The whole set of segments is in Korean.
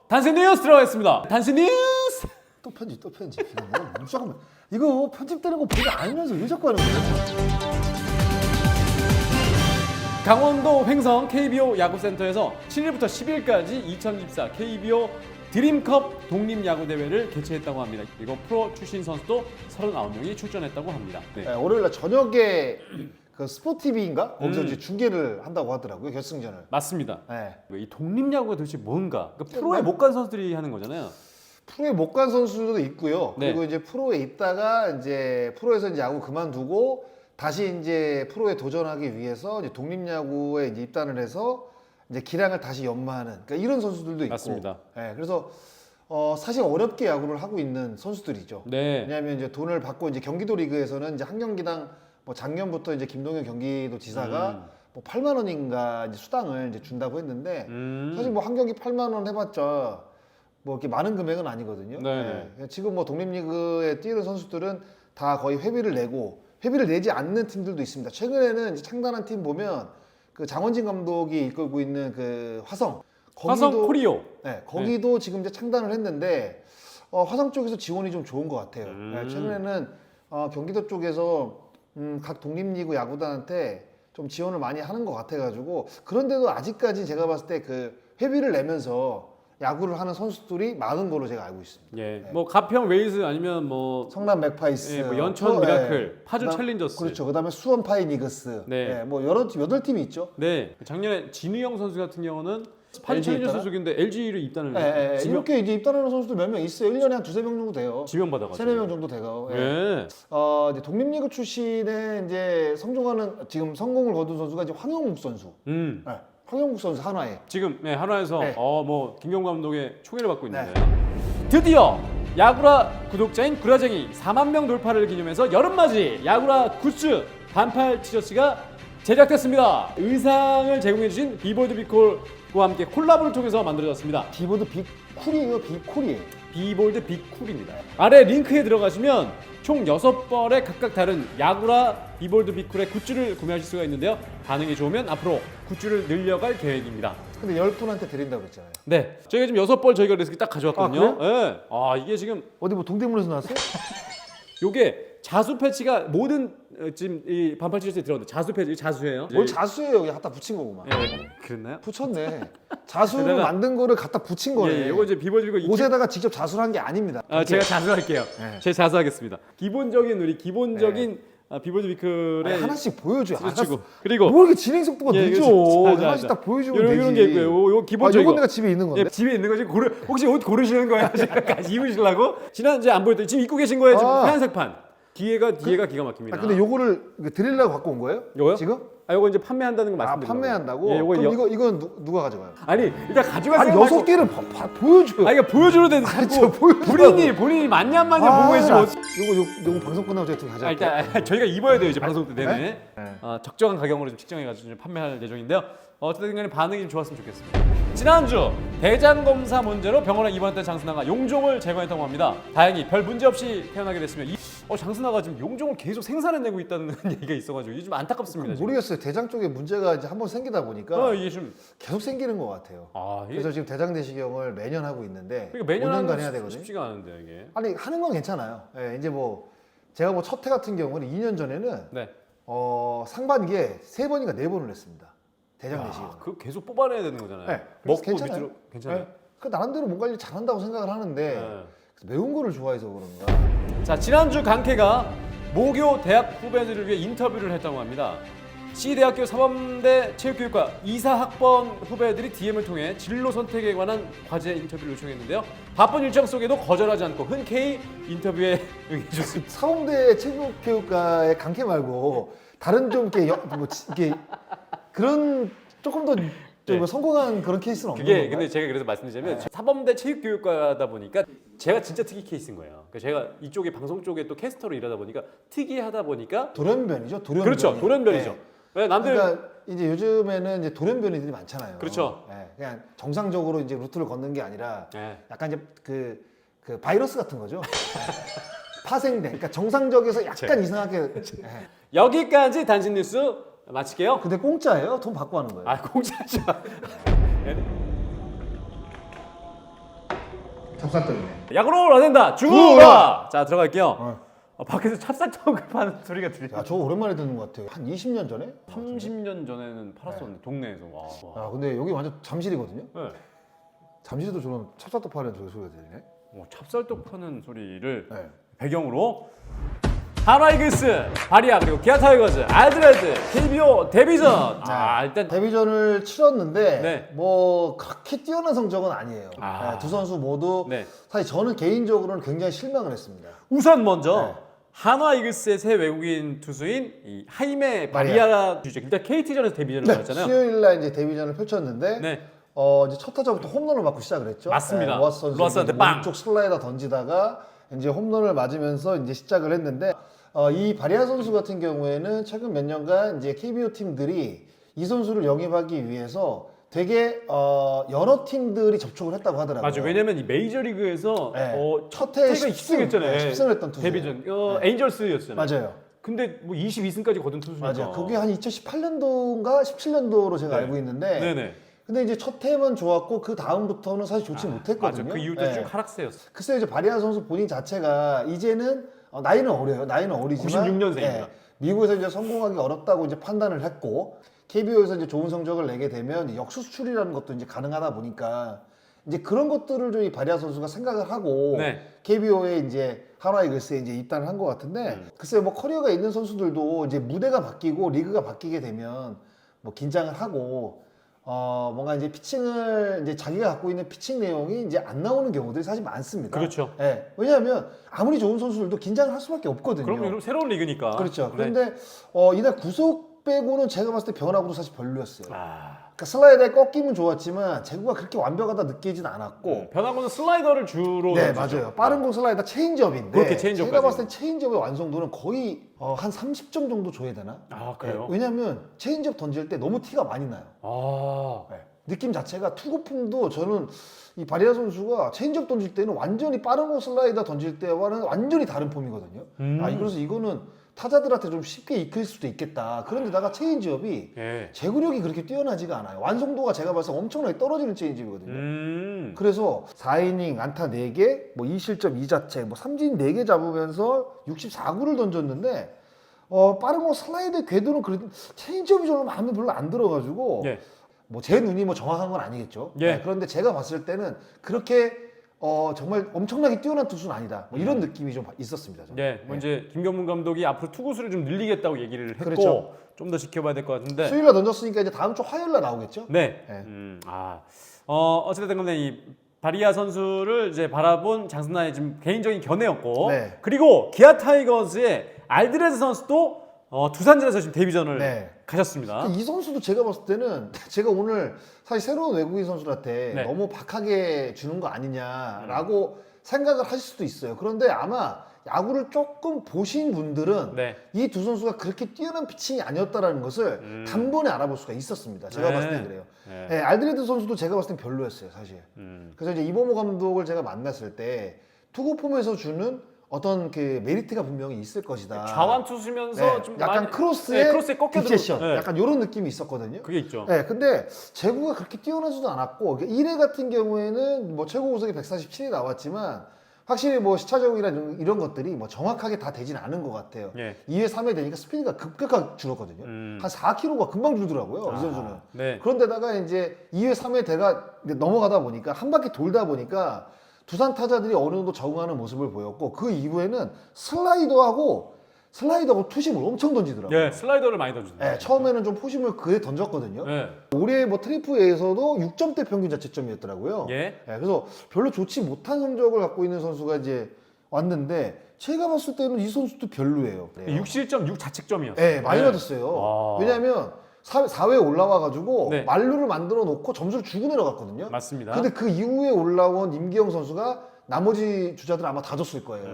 단신 뉴스 들어가겠습니다. 단신 뉴스. 또 편집. 잠깐만. 이거 편집되는 거 보지 않으면서 왜 자꾸 하는 거야? 강원도 횡성 KBO 야구센터에서 7일부터 10일까지 2024 KBO 드림컵 독립야구대회를 개최했다고 합니다. 그리고 프로 출신 선수도 39명이 출전했다고 합니다. 네. 네, 월요일날 저녁에 그 스포티비인가? 거기서 이제 중계를 한다고 하더라고요, 결승전을. 맞습니다. 네. 이 독립야구가 도대체 뭔가? 그러니까 프로에 못 간 선수들이 하는 거잖아요. 프로에 못 간 선수도 있고요. 네. 그리고 이제 프로에 있다가 이제 프로에서 이제 야구 그만두고 다시 이제 프로에 도전하기 위해서 이제 독립야구에 이제 입단을 해서 이제 기량을 다시 연마하는 그러니까 이런 선수들도 있고. 맞습니다. 네, 그래서 사실 어렵게 야구를 하고 있는 선수들이죠. 네. 왜냐하면 이제 돈을 받고 이제 경기도 리그에서는 이제 한 경기당 뭐 작년부터 이제 김동현 경기도 지사가 뭐 8만 원인가 이제 수당을 이제 준다고 했는데 사실 뭐 한 경기 8만 원 해봤자 뭐 이렇게 많은 금액은 아니거든요. 네. 네. 지금 뭐 독립리그에 뛰는 선수들은 다 거의 회비를 내지 않는 팀들도 있습니다. 최근에는 이제 창단한 팀 보면 그 장원진 감독이 이끌고 있는 그 화성 코리오. 네, 거기도 지금 이제 창단을 했는데 화성 쪽에서 지원이 좀 좋은 것 같아요. 네, 최근에는 경기도 쪽에서 각 독립리그 야구단한테 좀 지원을 많이 하는 것 같아가지고 그런데도 아직까지 제가 봤을 때 그 회비를 내면서 야구를 하는 선수들이 많은 걸로 제가 알고 있습니다. 예. 뭐 가평 웨이즈 아니면 뭐 성남 맥파이스, 예, 뭐 연천 미라클, 파주 챌린저스. 그렇죠. 그다음에 수원 파이니그스, 네. 뭐 여러 8팀이 있죠. 네. 작년에 진우영 선수 같은 경우는 파주 LG 챌린저스 입단한? 속인데 LG로 입단을 예, 지명, 이렇게 이제 입단하는 선수들 몇 명 있어요. 1년에 한 2-3명 정도 돼요. 지명받아가지고. 3-4명 정도 돼요. 예. 네. 이제 독립리그 출신의 이제 성공하는 지금 성공을 거둔 선수가 이제 황영욱 선수. 네, 황영욱 선수 한화에. 지금 네, 한화에서 네. 뭐 김경구 감독의 초계를 받고 네. 있는데 드디어 야구라 구독자인 구라쟁이 4만 명 돌파를 기념해서 여름맞이 야구라 굿즈 반팔 티셔츠가 제작됐습니다. 의상을 제공해주신 비보드 비콜과 함께 콜라보를 통해서 만들어졌습니다. 비보드 빅쿨이에요, 빅쿨이에요. 비볼드 빅쿨입니다. 아래 링크에 들어가시면 총 6벌의 각각 다른 야구라 비볼드 빅쿨의 굿즈를 구매하실 수가 있는데요. 반응이 좋으면 앞으로 굿즈를 늘려갈 계획입니다. 근데 10분한테 드린다고 그랬잖아요. 네, 저희가 지금 6벌 저희가 그래서 딱 가져왔거든요. 아, 네. 이게 지금 어디 뭐 동대문에서 나왔어요? 요게 자수 패치가 모든 지금 이 반팔 티셔츠에 들어갔는데 자수 패치, 자수예요. 뭘 자수예요? 여기 갖다 붙인 거구만. 예, 그랬나요? 붙였네. 자수를 게다가- 만든 거를 갖다 붙인 거네. 예, 요거 이제 비보드 비콜 옷에다가 직접 자수를 한 게 아닙니다. 제가 자수할게요. 네. 제가 자수하겠습니다. 기본적인 비보드 비클의 아니, 하나씩 보여줘요. 치고 알았어. 그리고 뭐 이렇게 진행 속도가 예, 늦어. 이거 자, 하나씩 딱 보여주면 요런, 되지. 요런 게 있고요. 요 기본적인 요건 거. 내가 집에 있는 건데. 예, 집에 있는 거지. 혹시 옷 고르시는 거예요? 같이 입으시려고? 지난주에 안 보였더니 지금 입고 계신 거예요. 지금 하얀색 판. 뒤에가 기가 막힙니다. 근데 요거를 드리려고 갖고 온 거예요? 요거요? 지금? 요거 이제 판매한다는 거 말씀드려요. 판매한다고? 예, 요거 그럼 이건 누가 가져가요? 아니, 일단 가져가세요. 아니 6개를 보여줘요. 이거 보여주려 되는데 진짜 보여주라고. 본인이 맞냐 안 맞냐 보고 있으면 요거 방송 끝나고 제가 좀 가져갈게요. 일단 저희가 입어야 돼요. 이제 방송 때 내내. 네? 적정한 가격으로 좀 측정해가지고 좀 판매할 예정인데요. 어쨌든 간에 반응이 좀 좋았으면 좋겠습니다. 지난주 대장 검사 문제로 병원에 입원했던 장순아가 용종을 제거했다고 합니다. 다행히 별 문제 없이 태어나게 됐으며 장순아가 지금 용종을 계속 생산해내고 있다는 얘기가 있어가지고 이게 좀 안타깝습니다. 지금. 모르겠어요. 대장 쪽에 문제가 이제 한번 생기다 보니까 이게 좀 계속 생기는 것 같아요. 이게 그래서 지금 대장 내시경을 매년 하고 있는데 그러니까 매년 5년간 하는 해야 되거든요. 쉽지가 않은데 이게. 아니 하는 건 괜찮아요. 예, 이제 뭐 제가 뭐 첫해 같은 경우는 2년 전에는 네. 상반기에 3번인가 4번을 했습니다. 대장 내시경. 그 계속 뽑아내야 되는 거잖아요. 네, 먹고 그래서 괜찮아요. 밑으로 괜찮아요. 네, 그 나름대로 뭔가 일 잘한다고 생각을 하는데 네. 매운 거를 좋아해서 그런가. 자, 지난주 강캐가 모교 대학 후배들을 위해 인터뷰를 했다고 합니다. C대학교 사범대 체육교육과 이사학번 후배들이 DM을 통해 진로 선택에 관한 과제 인터뷰를 요청했는데요. 바쁜 일정 속에도 거절하지 않고 흔쾌히 인터뷰에 응해줬습니다. 사범대 체육교육과의 강캐 말고 다른 좀 이렇게 이렇게 그런 조금 더 좀 성공한 그런 케이스는 없는 그게 건가요? 근데 제가 그래서 말씀드리자면 사범대 체육교육과다 보니까 제가 진짜 특이 케이스인 거예요. 그러니까 제가 이쪽에 방송 쪽에 또 캐스터로 일하다 보니까 특이하다 보니까 돌연변이죠. 돌연변이. 그렇죠. 돌연변이죠. 네. 왜 남들 그러니까 이제 요즘에는 이제 돌연변이들이 많잖아요. 그렇죠. 네, 그냥 정상적으로 이제 루트를 걷는 게 아니라 네. 약간 이제 그 바이러스 같은 거죠. 파생된. 그러니까 정상적에서 약간 이상하게. 네. 여기까지 단신 뉴스 마칠게요. 근데 공짜예요? 돈 받고 하는 거예요? 아, 공짜죠. 찹쌀떡이네. 야구로 라덴다 주라. 자, 들어갈게요. 어. 밖에서 찹쌀떡을 파는 소리가 들려. 야, 저거 오랜만에 듣는 것 같아요. 한 20년 전에? 30년 전에는 팔았었는데 동네에서. 와. 야, 근데 여기 완전 잠실이거든요? 네. 잠실에도 저런 찹쌀떡 파는 저기 소리가 들리네? 찹쌀떡 파는 소리를 네. 배경으로 한화이글스, 바리아 그리고 기아 타이거즈, 알드레드, KBO 데뷔전. 일단 데뷔전을 치렀는데 네. 뭐 그렇게 뛰어난 성적은 아니에요. 아. 네, 두 선수 모두 네. 사실 저는 개인적으로는 굉장히 실망을 했습니다. 우선 먼저 네. 한화이글스의 새 외국인 투수인 이 하이메 바리아 주죠. 일단 KT전에서 데뷔전을 벌였잖아요. 수요일 날 이제 데뷔전을 펼쳤는데 네. 이제 첫 타자부터 홈런을 맞고 시작을 했죠. 맞습니다. 로하스 선수 로하스한테 빵! 오른쪽 슬라이더 던지다가 이제 홈런을 맞으면서 이제 시작을 했는데 이 바리아 선수 같은 경우에는 최근 몇 년간 이제 KBO 팀들이 이 선수를 영입하기 위해서 되게 여러 팀들이 접촉을 했다고 하더라고요. 맞아요. 왜냐면 이 메이저리그에서 네. 첫 첫 해에 해가 10승했잖아요. 10승을 했던 투수. 데뷔전. 에인절스였잖아요. 맞아요. 근데 뭐 22승까지 거둔 투수니까. 맞아요. 그게 한 2018년도인가 17년도로 제가 네. 알고 있는데 네네. 근데 이제 첫 해만 좋았고 그 다음부터는 사실 좋지 못했거든요. 맞아. 그 이후부터 네. 쭉 하락세였어. 글쎄요, 이제 바리아 선수 본인 자체가 이제는 나이는 어려요. 나이는 어리지만 96년생입니다. 미국에서 이제 성공하기 어렵다고 이제 판단을 했고 KBO에서 이제 좋은 성적을 내게 되면 역수 수출이라는 것도 이제 가능하다 보니까 이제 그런 것들을 좀 이 바리아 선수가 생각을 하고 네. KBO에 이제 한화이글스에 이제 입단을 한 것 같은데 글쎄요, 뭐 커리어가 있는 선수들도 이제 무대가 바뀌고 리그가 바뀌게 되면 뭐 긴장을 하고 뭔가 이제 피칭을 이제 자기가 갖고 있는 피칭 내용이 이제 안 나오는 경우들이 사실 많습니다. 그렇죠. 예. 왜냐하면 아무리 좋은 선수들도 긴장을 할 수밖에 없거든요. 그럼 새로운 리그니까. 그렇죠. 네. 그런데 이날 구속 빼고는 제가 봤을 때 변화구도 사실 별로였어요. 아, 그러니까 슬라이더에 꺾이면 좋았지만 제구가 그렇게 완벽하다 느끼진 않았고. 변화구는 슬라이더를 주로 네, 던지죠. 맞아요. 빠른 공 슬라이더 체인지업인데 그렇게 체인지업까지. 제가 봤을 때 체인지업의 완성도는 거의 한 30점 정도 줘야 되나? 아, 그래요? 네, 왜냐하면 체인지업 던질 때 너무 티가 많이 나요. 아, 네. 느낌 자체가 투구풍도 저는 이 바리아 선수가 체인지업 던질 때는 완전히 빠른 공 슬라이더 던질 때와는 완전히 다른 폼이거든요. 그래서 이거는 타자들한테 좀 쉽게 익힐 수도 있겠다. 그런데다가 체인지업이 예. 제구력이 그렇게 뛰어나지가 않아요. 완성도가 제가 봐서 엄청나게 떨어지는 체인지업이거든요. 그래서 4이닝 안타 4개, 뭐 2실점 2자책, 뭐 3진 4개 잡으면서 64구를 던졌는데 빠른 공 슬라이드 궤도는 그래도 체인지업이 저는 마음에 별로 안 들어가지고 예. 뭐 제 눈이 뭐 정확한 건 아니겠죠. 예. 네, 그런데 제가 봤을 때는 그렇게 정말 엄청나게 뛰어난 투수는 아니다. 뭐 이런 느낌이 좀 있었습니다. 저는. 네, 뭐 이제 김경문 감독이 앞으로 투구수를 좀 늘리겠다고 얘기를 했고 그렇죠. 좀 더 지켜봐야 될 것 같은데. 수요일날 던졌으니까 이제 다음 주 화요일날 나오겠죠. 네. 네. 어쨌든 간에 이 바리아 선수를 이제 바라본 장승환의 좀 개인적인 견해였고, 네. 그리고 기아 타이거즈의 알드레드 선수도 두산전에서 지금 데뷔전을 네. 가셨습니다. 이 선수도 제가 봤을 때는 제가 오늘 사실 새로운 외국인 선수한테 네. 너무 박하게 주는 거 아니냐라고 생각을 하실 수도 있어요. 그런데 아마 야구를 조금 보신 분들은 네. 이 두 선수가 그렇게 뛰어난 피칭이 아니었다라는 것을 단번에 알아볼 수가 있었습니다. 제가 네. 봤을 때 그래요. 네. 네, 알드레드 선수도 제가 봤을 때 별로였어요, 사실. 그래서 이제 이범호 감독을 제가 만났을 때 투구 폼에서 주는 어떤 그 메리트가 분명히 있을 것이다. 좌완 투수면서 네, 좀 약간 많이- 크로스에, 네, 크로스에 꺾여 빅세션, 들어- 네. 약간 이런 느낌이 있었거든요. 그게 있죠. 네, 근데 제구가 그렇게 뛰어나지도 않았고 1회 같은 경우에는 뭐 최고 고속이 147이 나왔지만 확실히 뭐 시차적이나 이런 것들이 뭐 정확하게 다 되진 않은 것 같아요. 예. 2회, 3회 되니까 스피드가 급격하게 줄었거든요. 한 4km가 금방 줄더라고요, 이 선수는. 네. 그런데다가 이제 2회, 3회 대가 넘어가다 보니까 한 바퀴 돌다 보니까 두산 타자들이 어느 정도 적응하는 모습을 보였고 그 이후에는 슬라이더하고 투심을 엄청 던지더라고요. 예, 슬라이더를 많이 던진다. 네, 처음에는 좀 포심을 그에 던졌거든요. 네. 올해 뭐 트리플 A에서도 6점대 평균 자책점이었더라고요. 예. 네, 그래서 별로 좋지 못한 성적을 갖고 있는 선수가 이제 왔는데 제가 봤을 때는 이 선수도 별로예요. 6실점 6자책점이었어요. 네, 많이 맞았어요. 와. 왜냐하면 4회 올라와가지고 네. 만루를 만들어 놓고 점수를 주고 내려갔거든요. 맞습니다. 근데 그 이후에 올라온 임기영 선수가 나머지 주자들 아마 다 줬을 거예요.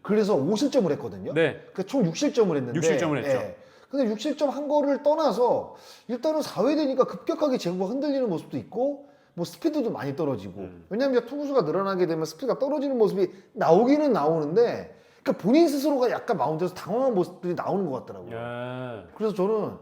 그래서 5실점을 했거든요. 네. 그총 6실점을 했는데 6실점을 했죠. 예. 근데 6실점 한 거를 떠나서 일단은 4회 되니까 급격하게 제구가 흔들리는 모습도 있고 뭐 스피드도 많이 떨어지고 왜냐하면 투구수가 늘어나게 되면 스피드가 떨어지는 모습이 나오기는 나오는데 그러니까 본인 스스로가 약간 마운드에서 당황한 모습들이 나오는 것 같더라고요. 예. 그래서 저는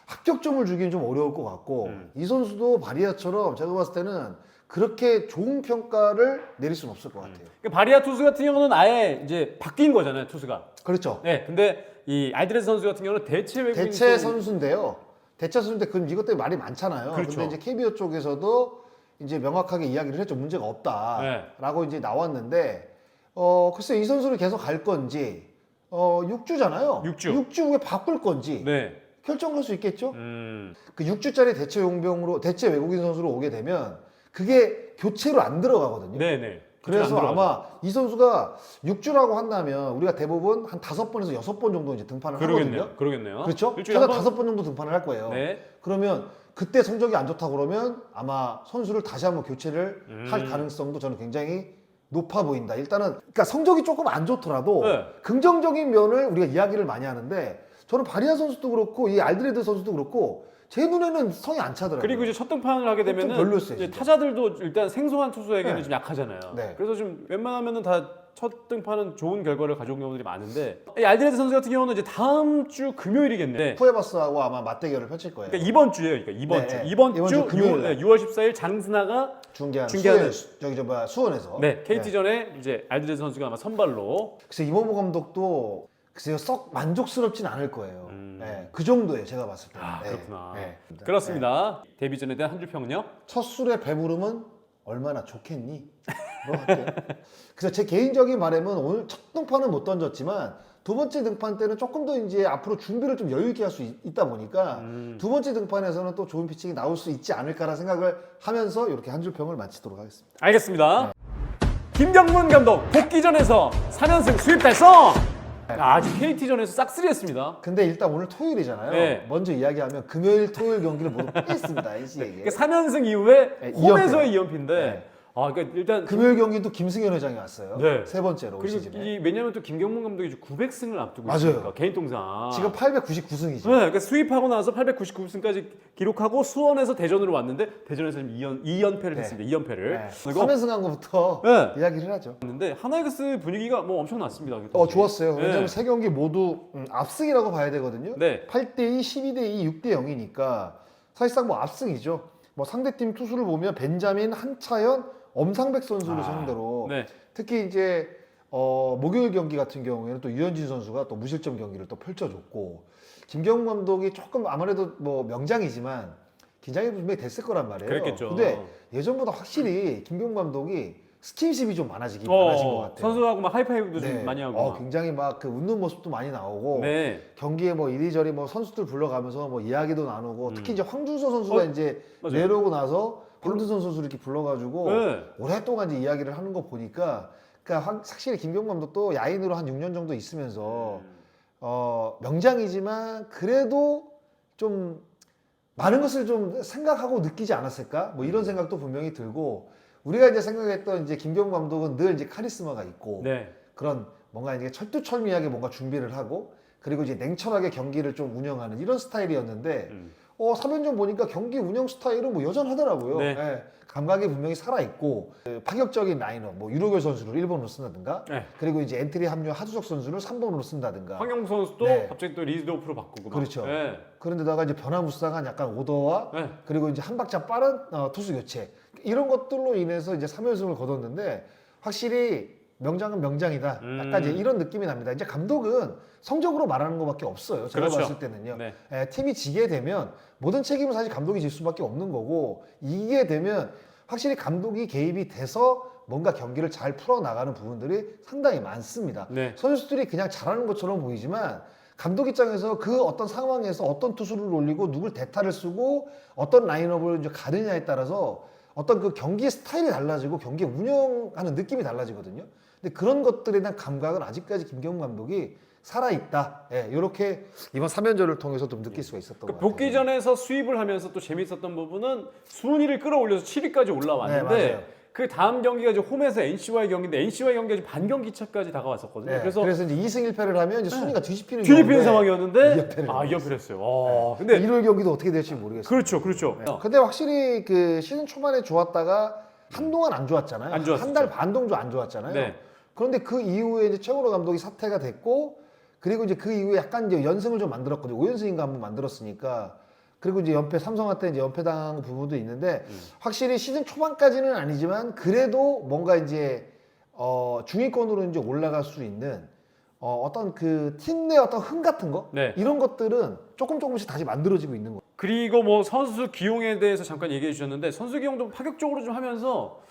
합격점을 주기는 좀 어려울 것 같고 이 선수도 바리아처럼 제가 봤을 때는 그렇게 좋은 평가를 내릴 수는 없을 것 같아요. 그러니까 바리아 투수 같은 경우는 아예 이제 바뀐 거잖아요, 투수가. 그렇죠. 네, 근데 이 알드레스 선수 같은 경우는 대체 외국인 대체 선수인데요. 대체 선수인데 그럼 이것 때문에 말이 많잖아요. 그렇죠. 근데 이제 KBO 쪽에서도 이제 명확하게 이야기를 했죠. 문제가 없다라고 이제 나왔는데 글쎄 이 선수를 계속 갈 건지 6주잖아요. 6주 후에 바꿀 건지 네. 결정할 수 있겠죠. 그 6주짜리 대체 용병으로 대체 외국인 선수로 오게 되면 그게 교체로 안 들어가거든요. 네네. 그래서 아마 이 선수가 6주라고 한다면 우리가 대부분 한 5번에서 6번 정도 이제 등판을 하거든요. 그러겠네요. 그렇죠? 일주일에 최소 한 번? 5번 정도 등판을 할 거예요. 네. 그러면 그때 성적이 안 좋다 그러면 아마 선수를 다시 한번 교체를 할 가능성도 저는 굉장히 높아 보인다. 일단은 그러니까 성적이 조금 안 좋더라도 네. 긍정적인 면을 우리가 이야기를 많이 하는데 저는 바리아 선수도 그렇고 이 알드레드 선수도 그렇고 제 눈에는 성이 안 차더라고요. 그리고 이제 첫 등판을 하게 좀 되면은 별로였어요, 이제 진짜. 타자들도 일단 생소한 투수에게는 네. 좀 약하잖아요. 네. 그래서 좀 웬만하면은 다 첫 등판은 좋은 결과를 가져온 경우들이 많은데 이 알드레드 선수 같은 경우는 이제 다음 주 금요일이겠네. 쿠에바스하고 아마 맞대결을 펼칠 거예요. 그러니까 이번 주예요. 그러니까 이번 네, 주. 네. 이번 이번 주 주 금요일 날. 6월 14일 장스나가 중계하는 수원에서. 네, KT전에 이제 알드레드 선수가 아마 선발로 그래서 이모모 감독도 글쎄요 썩 만족스럽진 않을 거예요. 네, 그 정도예요 제가 봤을 때는. 아, 네. 그렇구나. 네. 그렇습니다. 데뷔전에 대한 한 줄 평요. 첫 술의 배부름은 얼마나 좋겠니? 뭐 할게요. 그래서 제 개인적인 바람은 오늘 첫 등판은 못 던졌지만 두 번째 등판 때는 조금 더 이제 앞으로 준비를 좀 여유 있게 할 수 있다 보니까 두 번째 등판에서는 또 좋은 피칭이 나올 수 있지 않을까라는 생각을 하면서 이렇게 한 줄 평을 마치도록 하겠습니다. 알겠습니다. 김경문 감독 복귀전에서 3연승 수입 달성. 아, 지금 KT전에서 싹쓸이 했습니다. 근데 일단 오늘 토요일이잖아요. 네. 먼저 이야기하면 금요일, 토요일 경기를 모두 빼겠습니다. NC에게. 그러니까 3연승 이후에 네, 홈에서의 2연패인데 네. 아, 그러니까 일단 금요일 경기도 김승현 회장이 왔어요. 네. 세 번째로 올 그리고 시즌에. 이 왜냐면 또 김경문 감독이 900승을 앞두고 맞아요. 있으니까 개인 통상 지금 899승이죠. 네, 그러니까 수입하고 나서 899승까지 기록하고 수원에서 대전으로 왔는데 대전에서 지금 2연패를 네. 했습니다. 2연패를. 네. 그리고 3연승 한 것부터 네. 이야기를 하죠. 했는데 하나이글스 분위기가 뭐 엄청났습니다. 좋았어요. 네. 왜냐면 세 경기 모두 압승이라고 봐야 되거든요. 네. 8대2, 12대2, 6대0이니까 사실상 뭐 압승이죠. 뭐 상대팀 투수를 보면 벤자민, 한차연, 엄상백 선수를 상대로 네. 특히 이제 목요일 경기 같은 경우에는 또 유현진 선수가 또 무실점 경기를 또 펼쳐줬고 김경문 감독이 조금 아무래도 뭐 명장이지만 긴장이 분명히 됐을 거란 말이에요. 그랬겠죠. 근데 예전보다 확실히 김경문 감독이 스킨십이 좀 많아진 것 같아요. 선수하고 막 하이파이브도 네. 좀 많이 하고. 굉장히 막 그 웃는 모습도 많이 나오고 네. 경기에 뭐 이리저리 뭐 선수들 불러가면서 뭐 이야기도 나누고 특히 이제 황준서 선수가 이제 맞아요. 내려오고 나서 황준서 선수를 이렇게 불러가지고 네. 오랫동안 이제 이야기를 하는 거 보니까 그러니까 확실히 김경문 감독도 야인으로 한 6년 정도 있으면서 명장이지만 그래도 좀 많은 것을 좀 생각하고 느끼지 않았을까? 뭐 이런 생각도 분명히 들고 우리가 이제 생각했던 이제 김경문 감독은 늘 이제 카리스마가 있고 네. 그런 뭔가 이게 철두철미하게 뭔가 준비를 하고 그리고 이제 냉철하게 경기를 좀 운영하는 이런 스타일이었는데 3연전 보니까 경기 운영 스타일은 뭐 여전하더라고요. 네. 예, 감각이 분명히 살아있고 파격적인 라인업 뭐 유로결 선수를 1번으로 쓴다든가 네. 그리고 이제 엔트리 합류 하주석 선수를 3번으로 쓴다든가 황영무 선수도 네. 갑자기 또 리드오프로 바꾸고 막. 그렇죠. 네. 그런데다가 이제 변화무쌍한 약간 오더와 네. 그리고 이제 한 박자 빠른 투수 교체 이런 것들로 인해서 이제 3연승을 거뒀는데 확실히 명장은 명장이다. 약간 이제 이런 느낌이 납니다. 이제 감독은 성적으로 말하는 것밖에 없어요. 제가 그렇죠. 봤을 때는요. 네. 팀이 지게 되면 모든 책임은 사실 감독이 질 수밖에 없는 거고 이기게 되면 확실히 감독이 개입이 돼서 뭔가 경기를 잘 풀어나가는 부분들이 상당히 많습니다. 네. 선수들이 그냥 잘하는 것처럼 보이지만 감독 입장에서 그 어떤 상황에서 어떤 투수를 올리고 누굴 대타를 쓰고 어떤 라인업을 이제 가느냐에 따라서 어떤 그 경기 스타일이 달라지고 경기 운영하는 느낌이 달라지거든요. 근데 그런 것들에 대한 감각은 아직까지 김경문 감독이 살아있다. 예, 이렇게 이번 3연전을 통해서 좀 느낄 수가 있었던 것 같아요. 복귀전에서 수입을 하면서 또 재밌었던 부분은 순위를 끌어올려서 7위까지 올라왔는데 네, 맞아요. 그 다음 경기가 이제 홈에서 NC와의 경기인데 NC와의 경기가 지금 반경기 차까지 다가왔었거든요. 네, 그래서 이제 2승 1패를 하면 이제 순위가 뒤집히는 뒤집히는 상황이었는데 2연패를 2연패를 했어요. 네. 근데 일요일 경기도 어떻게 될지 모르겠어요. 그렇죠, 그렇죠. 근데 확실히 그 시즌 초반에 좋았다가 한동안 안 좋았잖아요. 안 좋았었죠. 한 달 반 정도 안 좋았잖아요. 네. 그런데 그 이후에 이제 최고로 감독이 사퇴가 됐고 그리고 이제 그 이후에 약간 이제 연승을 좀 만들었거든요. 5연승인가 한번 만들었으니까 그리고 이제 연패 삼성한테 이제 연패당한 부분도 있는데 확실히 시즌 초반까지는 아니지만 그래도 뭔가 이제 중위권으로 이제 올라갈 수 있는 어떤 그 팀 내 어떤 흥 같은 거 네. 이런 것들은 조금씩 다시 만들어지고 있는 거예요. 그리고 뭐 선수 기용에 대해서 잠깐 얘기해 주셨는데 선수 기용도 파격적으로 좀 하면서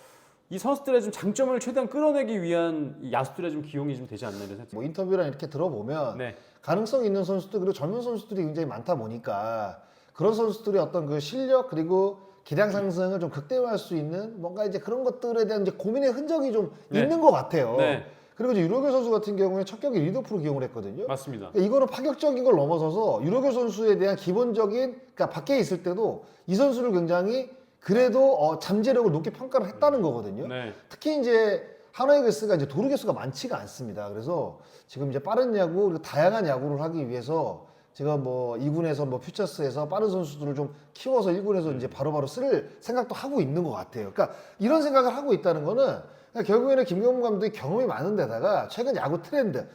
이 선수들의 좀 장점을 최대한 끌어내기 위한 이 야수들의 좀 기용이 좀 되지 않나 이런 생각. 뭐 인터뷰랑 이렇게 들어보면 네. 가능성 있는 선수들 그리고 젊은 선수들이 굉장히 많다 보니까 그런 선수들의 어떤 그 실력 그리고 기량 상승을 좀 극대화할 수 있는 뭔가 이제 그런 것들에 대한 이제 고민의 흔적이 좀 네. 있는 것 같아요. 네. 그리고 이제 유로교 선수 같은 경우에 첫 경기 리더프로 기용을 했거든요. 맞습니다. 그러니까 이거는 파격적인 걸 넘어서서 유로교 선수에 대한 기본적인 그러니까 밖에 있을 때도 이 선수를 굉장히 그래도 잠재력을 높게 평가를 했다는 거거든요. 네. 특히 이제 하나이글스가 이제 도루 개수가 많지가 않습니다. 그래서 지금 이제 빠른 야구 그리고 다양한 야구를 하기 위해서 지금 뭐 2군에서 뭐 퓨처스에서 빠른 선수들을 좀 키워서 1군에서 이제 바로바로 쓸 생각도 하고 있는 것 같아요. 그러니까 이런 생각을 하고 있다는 거는 그러니까 결국에는 김경문 감독이 경험이 많은 데다가 최근 야구 트렌드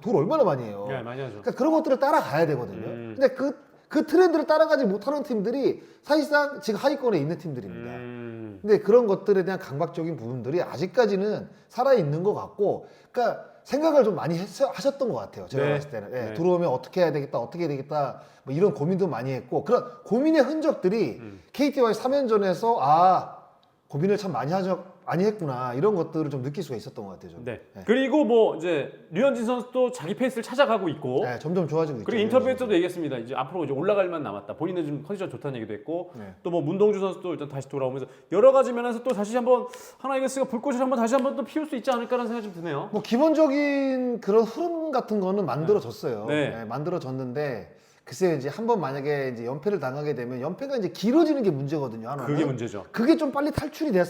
돈 얼마나 많이 해요. 네, 많이 하죠. 그러니까 그런 것들을 따라가야 되거든요. 근데 그 트렌드를 따라가지 못하는 팀들이 사실상 지금 하위권에 있는 팀들입니다. 근데 그런 것들에 대한 강박적인 부분들이 아직까지는 살아있는 것 같고, 그러니까 생각을 좀 많이 하셨던 것 같아요. 제가 네. 봤을 때는. 예, 네. 들어오면 어떻게 해야 되겠다, 어떻게 해야 되겠다, 뭐 이런 고민도 많이 했고, 그런 고민의 흔적들이 KT와의 3연전에서 고민을 참 많이 했구나, 이런 것들을 좀 느낄 수가 있었던 것 같아요. 저는. 네. 네. 그리고 뭐 이제 류현진 선수도 자기 페이스를 찾아가고 있고. 네, 점점 좋아지고 있죠. 그리고 인터뷰에서도 얘기했습니다. 이제 앞으로 이제 올라갈 만 남았다. 본인은 좀 컨디션 좋다는 얘기도 했고, 네. 또 뭐 문동주 선수도 일단 다시 돌아오면서 여러 가지 면에서 또 다시 한번 하나이글스가 불꽃을 다시 한번 또 피울 수 있지 않을까라는 생각이 좀 드네요. 뭐 기본적인 그런 흐름 같은 거는 만들어졌어요. 네. 네, 만들어졌는데 글쎄 이제 한번 만약에 이제 연패를 당하게 되면 연패가 이제 길어지는 게 문제거든요. 하나는. 그게 문제죠. 그게 좀 빨리 탈출이 돼야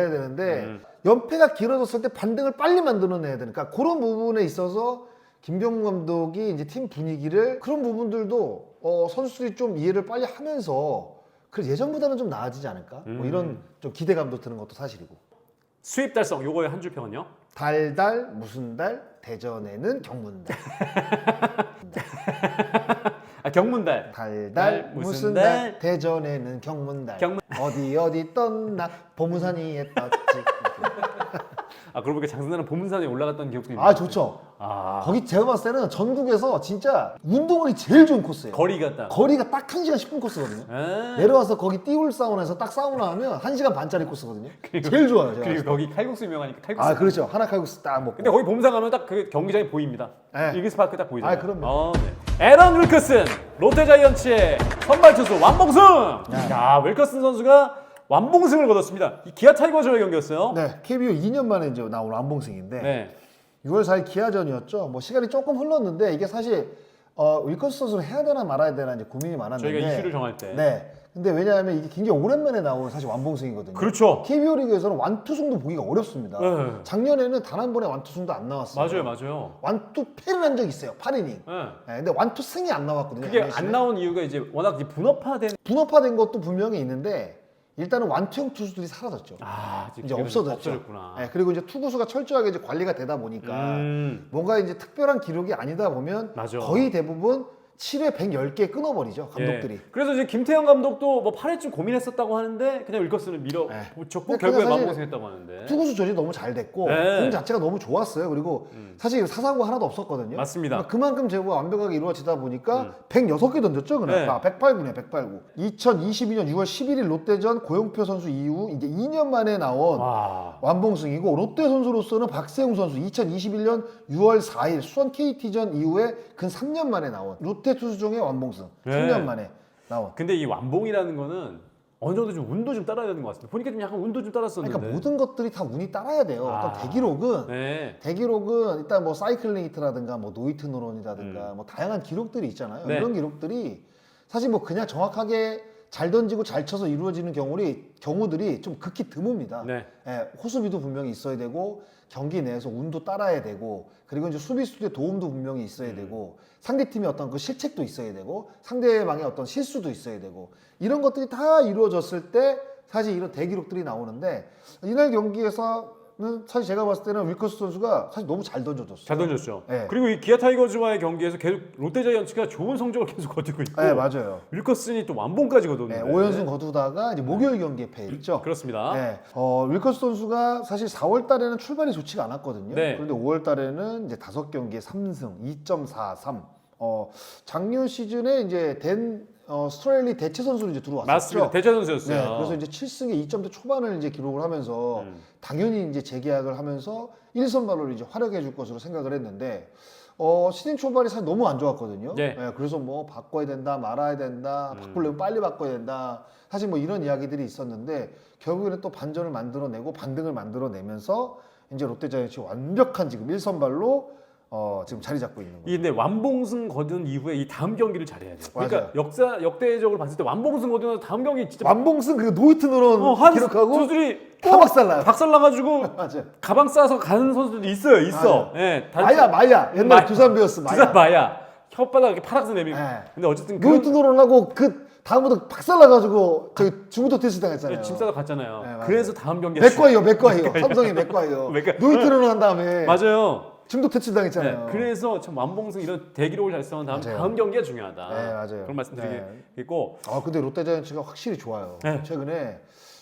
되는데 연패가 길어졌을 때 반등을 빨리 만들어내야 되니까 그런 부분에 있어서 김병문 감독이 이제 팀 분위기를 그런 부분들도 선수들이 좀 이해를 빨리 하면서 그 예전보다는 좀 나아지지 않을까? 뭐 이런 좀 기대감도 드는 것도 사실이고. 수입 달성 요거의 한 줄 평은요? 달달 무슨 달 대전에는 경문달. 경문달. 달달 무슨 달 대전에는 경문달. 어디 떴나 보문산 위에 떴지. 그러고 보니까 장승나는 보문산에 올라갔던 기억도 있네요. 좋죠. 아, 거기 제가 봤을 때는 전국에서 진짜 운동하기 제일 좋은 코스예요. 거리가 딱. 거리가 딱 1시간 10분 코스거든요. 내려와서 거기 띄울 사우나에서 딱 사우나 하면 1시간 반짜리 코스거든요. 제일 좋아요. 제가 그리고 거기 칼국수 유명하니까 칼국수. 그렇죠. 하나 칼국수 딱 먹고. 근데 거기 보문산 가면 딱 그 경기장이 보입니다. 네. 이글스파크 딱 보이잖아요. 그럼요. 네. 에런 윌커슨 롯데자이언츠의 선발 투수 완봉승. 야, 윌커슨 선수가 완봉승을 거뒀습니다. 이 기아 타이거즈와의 경기였어요. 네, KBO 2년 만에 이제 나온 안봉승인데 네. 6월 4일 기아전이었죠. 뭐 시간이 조금 흘렀는데 이게 사실 윌커스 선수를 해야 되나 말아야 되나 이제 고민이 많았는데 저희가 이슈를 정할 때. 네. 근데 왜냐하면 이게 굉장히 오랜만에 나온 사실 완봉승이거든요. 그렇죠. KBO 리그에서는 완투승도 보기가 어렵습니다. 네. 작년에는 단 한 번에 완투승도 안 나왔어요. 맞아요. 완투패를 한 적이 있어요. 8이닝. 네. 네, 근데 완투승이 안 나왔거든요. 그게 양현식은. 안 나온 이유가 이제 워낙 이제 분업화된. 분업화된 것도 분명히 있는데 일단은 완투형 투수들이 사라졌죠. 이제 없어졌죠. 없어졌구나. 네, 그리고 이제 투구수가 철저하게 이제 관리가 되다 보니까 뭔가 이제 특별한 기록이 아니다 보면 맞아. 거의 대부분 7회 110개 끊어버리죠 감독들이. 예. 그래서 이제 김태형 감독도 뭐 8회쯤 고민했었다고 하는데 그냥 윌커슨을 밀어붙였고 근데 결국에 사실 만봉승했다고 하는데. 투구수 조절이 너무 잘 됐고 네. 공 자체가 너무 좋았어요. 그리고 사실 사사고 하나도 없었거든요. 맞습니다. 그러니까 그만큼 제구가 완벽하게 이루어지다 보니까 106개 던졌죠. 그날. 네. 108구네 108구. 2022년 6월 11일 롯데전 고용표 선수 이후 이제 2년 만에 나온 와. 완봉승이고 롯데 선수로서는 박세웅 선수 2021년 6월 4일 수원 KT전 이후에 근 3년 만에 나온 롯데 투수 중에 완봉승. 네. 3년 만에 나온. 근데 이 완봉이라는 거는 어느 정도 좀 운도 좀 따라야 되는 것 같습니다. 보니까 좀 약간 운도 좀 따랐었는데. 그러니까 모든 것들이 다 운이 따라야 돼요. 어떤 대기록은 네. 대기록은 일단 뭐 사이클링 히트라든가 뭐 노히트 노런이라든가 뭐 다양한 기록들이 있잖아요. 네. 이런 기록들이 사실 뭐 그냥 정확하게 잘 던지고 잘 쳐서 이루어지는 경우들이 좀 극히 드뭅니다. 네. 예, 호수비도 분명히 있어야 되고 경기 내에서 운도 따라야 되고 그리고 이제 수비수의 도움도 분명히 있어야 되고 상대팀의 어떤 그 실책도 있어야 되고 상대방의 어떤 실수도 있어야 되고 이런 것들이 다 이루어졌을 때 사실 이런 대기록들이 나오는데 이날 경기에서 사실 제가 봤을 때는 윌커스 선수가 사실 너무 잘 던져줬어요. 잘 던졌죠. 네. 그리고 이 기아 타이거즈와의 경기에서 계속 롯데자이언츠가 좋은 성적을 계속 거두고 있고 네, 맞아요. 윌커슨이 또 완봉까지 거뒀는데 네, 5연승 거두다가 이제 목요일 경기에 패했죠. 그렇습니다. 네. 윌커스 선수가 사실 4월 달에는 출발이 좋지가 않았거든요. 네. 그런데 5월 달에는 이제 5경기에 3승, 2.43. 작년 시즌에 이제 스트레일리 대체 선수로 이제 들어왔었죠. 맞습니다. 대체 선수였어요. 네, 그래서 이제 7승에 2점대 초반을 이제 기록을 하면서 당연히 이제 재계약을 하면서 1선발로 이제 활약해 줄 것으로 생각을 했는데 시즌 초반이 사실 너무 안 좋았거든요. 네. 그래서 뭐 바꿔야 된다, 말아야 된다, 바꾸려면 빨리 바꿔야 된다. 사실 뭐 이런 이야기들이 있었는데 결국에는 또 반전을 만들어내고 반등을 만들어내면서 이제 롯데자이언츠 완벽한 지금 1선발로 지금 자리 잡고 있는 거예요. 이 근데 완봉승 거둔 이후에 이 다음 경기를 잘해야 돼요. 그러니까 맞아요. 역대적으로 봤을 때 완봉승 거둔 다음 경기 진짜 완봉승 그 노히트 노런 한 기록하고 선수들이 다 박살나요. 박살나가지고 맞아요. 가방 싸서 가는 선수들도 있어. 예, 마야 옛날 두산 베어스 마야. 두산 마야 혓바닥 이렇게 파락서 내밀고. 네. 근데 어쨌든 노히트 노런하고 그 다음부터 박살나가지고 저기 중부터 테스트 당했잖아요. 짐 싸서 갔잖아요. 네, 맞아요. 그래서 다음 경기 맥과이요. 삼성이 맥과이요. 맥과이. 노히트 노런 한 다음에 맞아요. 중도 테스트 당했잖아요. 네, 그래서 참 완봉승 이런 대기록을 달성한 맞아요. 다음 경기가 중요하다. 네, 맞아요. 그런 말씀드리겠고. 근데 롯데자이언츠가 확실히 좋아요. 네. 최근에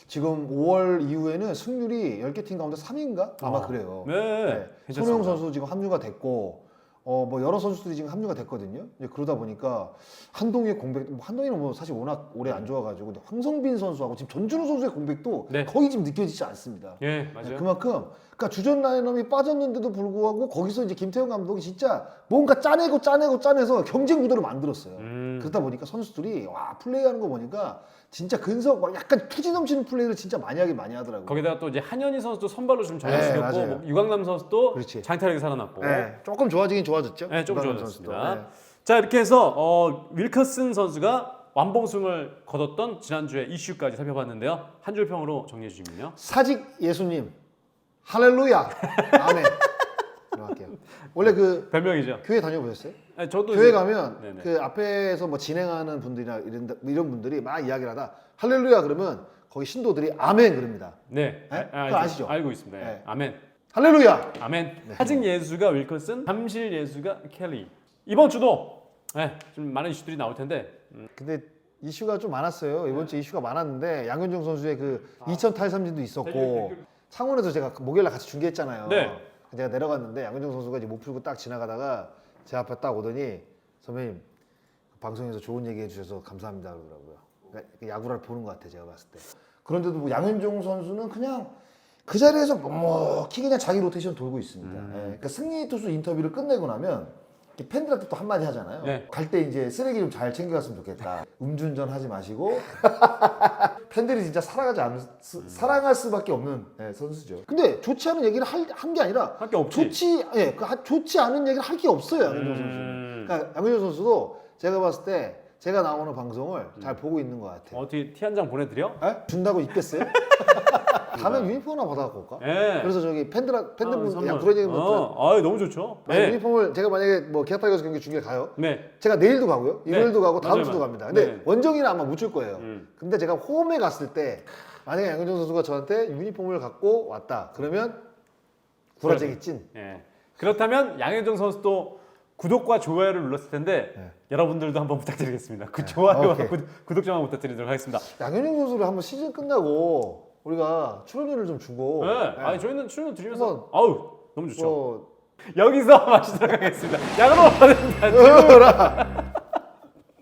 지금 5월 이후에는 승률이 10개 팀 가운데 3위인가? 아마 그래요. 네, 괜찮습니다. 손흥민 선수 지금 합류가 됐고 뭐 여러 선수들이 지금 합류가 됐거든요. 이제 그러다 보니까 한동희의 공백, 한동희는 뭐 사실 워낙 오래 안 좋아가지고 근데 황성빈 선수하고 지금 전준우 선수의 공백도 네. 거의 지금 느껴지지 않습니다. 예, 맞아요. 그만큼 그러니까 주전 라인업이 빠졌는데도 불구하고 거기서 이제 김태형 감독이 진짜 뭔가 짜내서 경쟁 구도를 만들었어요. 그러다 보니까 선수들이 와 플레이하는 거 보니까 진짜 근석 막 약간 투지 넘치는 플레이를 진짜 많이 하더라고요. 거기다가 또 이제 한현희 선수도 선발로 좀 네, 전향시켰고 맞아요. 뭐 유강남 선수도 그렇지. 장타력이 살아났고. 네, 조금 좋아지긴 좋아졌죠. 네, 조금 유강남 좋아졌습니다. 선수도. 네. 자, 이렇게 해서 윌커슨 선수가 완봉승을 거뒀던 지난주에 이슈까지 살펴봤는데요. 한 줄 평으로 정리해 주시면요. 사직 예수님 할렐루야 아멘. 들어갈게요. 원래 그 별명이죠. 교회 다녀보셨어요? 네, 저도 교회 이제- 가면 네네. 그 앞에서 뭐 진행하는 분들이나 이런 분들이 막 이야기를 하다 할렐루야 그러면 거기 신도들이 아멘 그럽니다. 네, 네? 그거 알죠. 아시죠? 알고 있습니다. 네. 아멘. 할렐루야. 아멘. 사직 예수가 윌커슨, 잠실 예수가 켈리. 이번 주도 좀 많은 이슈들이 나올 텐데. 근데 이슈가 좀 많았어요. 이번 주 이슈가 많았는데 양현종 선수의 그 2000 탈삼진도 있었고 창원에서 제가 목요일날 같이 중계했잖아요. 네. 제가 내려갔는데 양현종 선수가 이제 못 풀고 딱 지나가다가 제 앞에 딱 오더니 선배님 방송에서 좋은 얘기 해주셔서 감사합니다 그러더라고요. 그러니까 야구를 보는 것 같아 제가 봤을 때. 그런데도 뭐 양현종 선수는 그냥 그 자리에서 묵묵히 그냥 자기 로테이션 돌고 있습니다. 그러니까 승리 투수 인터뷰를 끝내고 나면 이렇게 팬들한테 또 한마디 하잖아요. 네. 갈 때 이제 쓰레기 좀 잘 챙겨갔으면 좋겠다. 음주운전 하지 마시고 팬들이 진짜 사랑할 수밖에 없는 선수죠. 근데 좋지 않은 얘기를 한 게 아니라 할 게 없지. 좋지 않은 얘기를 할 게 없어요. 양현종 선수는. 그러니까 양현종 선수도 제가 봤을 때 제가 나오는 방송을 잘 보고 있는 것 같아요. 어떻게 티 한 장 보내드려? 준다고 입겠어요? 다음에 유니폼 하나 받아갖고 올까? 네. 그래서 저기 팬분들 선물. 야 그런 얘기 뭐 너무 좋죠. 유니폼을 제가 만약에 뭐 기아 타이거즈 경기 중계 가요. 네. 제가 내일도 가고요. 일요일도 가고 다음 맞아요, 주도 맞아요. 갑니다. 근데 네. 원정이는 아마 못 줄 거예요. 근데 제가 홈에 갔을 때 만약에 양현종 선수가 저한테 유니폼을 갖고 왔다. 그러면 구라쟁이 찐. 예. 그렇다면 양현종 선수도 구독과 좋아요를 눌렀을 텐데 여러분들도 한번 부탁드리겠습니다. 그 좋아요와 오케이. 구독 좀 한번 부탁드리도록 하겠습니다. 양현종 선수를 한번 시즌 끝나고 우리가 출연료를 좀 주고 네. 아니 저희는 출연 드리면서 한번 아우 너무 좋죠. 뭐 여기서 마치도록 하겠습니다. 야구로 받은